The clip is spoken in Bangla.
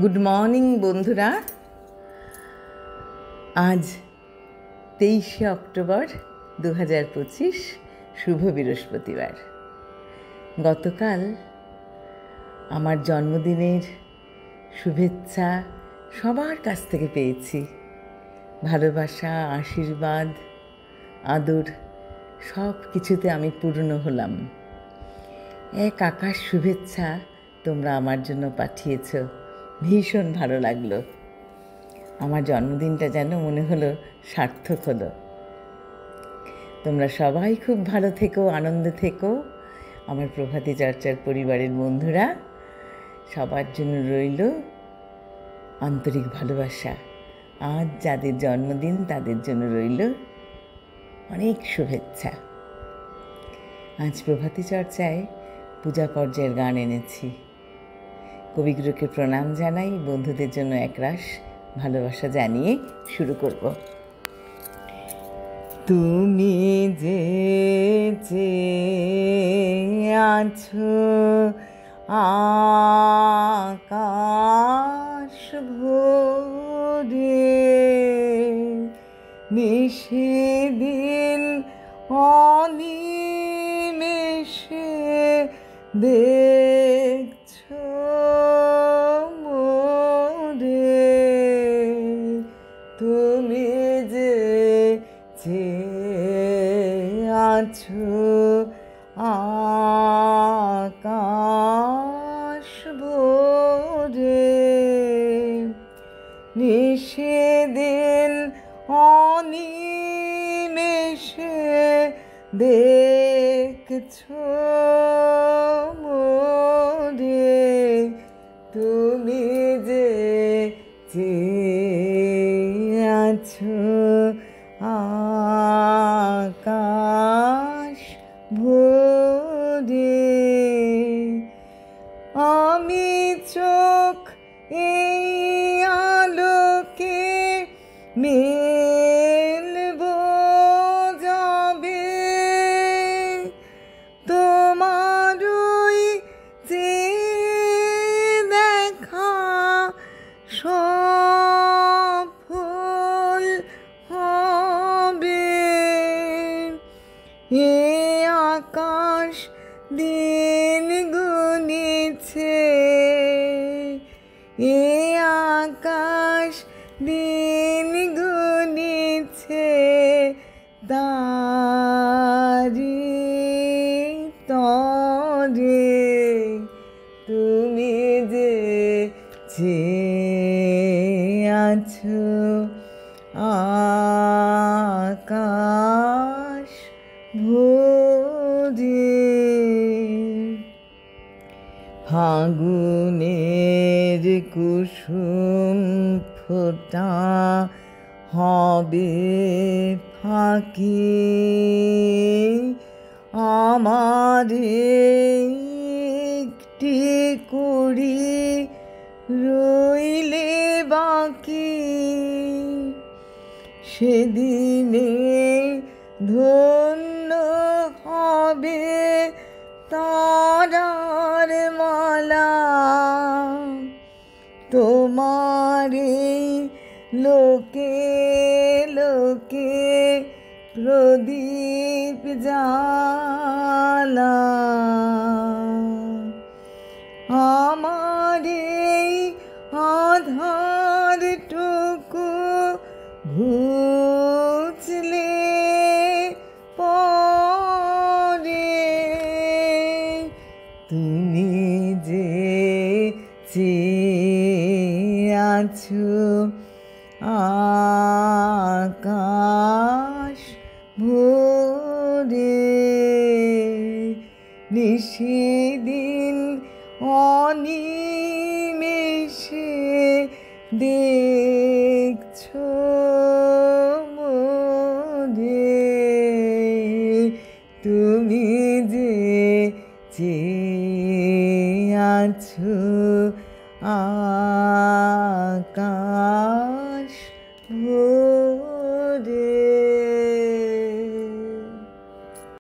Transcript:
গুড মর্নিং বন্ধুরা। আজ 23শে অক্টোবর 2025, শুভ বৃহস্পতিবার। গতকাল আমার জন্মদিনের শুভেচ্ছা সবার কাছ থেকে পেয়েছি। ভালোবাসা, আশীর্বাদ, আদর সব কিছুতে আমি পূর্ণ হলাম। এক আকাশ শুভেচ্ছা তোমরা আমার জন্য পাঠিয়েছ, ভীষণ ভালো লাগলো। আমার জন্মদিনটা যেন মনে হলো সার্থক হলো। তোমরা সবাই খুব ভালো থেকো, আনন্দে থেকো। আমার প্রভাতী চর্চার পরিবারের বন্ধুরা, সবার জন্য রইল আন্তরিক ভালোবাসা। আজ যাদের জন্মদিন তাদের জন্য রইল অনেক শুভেচ্ছা। আজ প্রভাতী চর্চায় পূজা পর্যায়ের গান এনেছি। কবিগুরুকে প্রণাম জানাই, বন্ধুদের জন্য একরাশ ভালোবাসা জানিয়ে শুরু করব। তুমি যে আছো আকাশ ভরে, নিশিদিন অনিমেষে দেখছো মোরে। তুমি যে আছো আকাশ ভরে, নিশিদিন অনিমেষে দেখছো মোরে। তুমি যে আছো আকাশ ভরে। আমি চোখ এই আলোকে মেলব যাবে, তোমারই যে দেখা সফল হবে। এ আকাশ দিন গুনিছে, এ আকাশ দিন গুনিছে, তারি তরে। তুমি যে আছো আকাশ ভরে। ফাগুনের কুসুম ফোটা হবে ফাঁকি, আমার একটি কুড়ি রইলে বাকি। সেদিনে ধন্য হবে তারার মালা, তোমার লোকে লোকে প্রদীপ জ্বালা। আমার আধার টুকু ঘুচলে পরে, তুমি যে আছো আকাশ ভরে, নিশিদিন অনিমেষে দেখছো মোরে। তুমি যে আছো আকাশ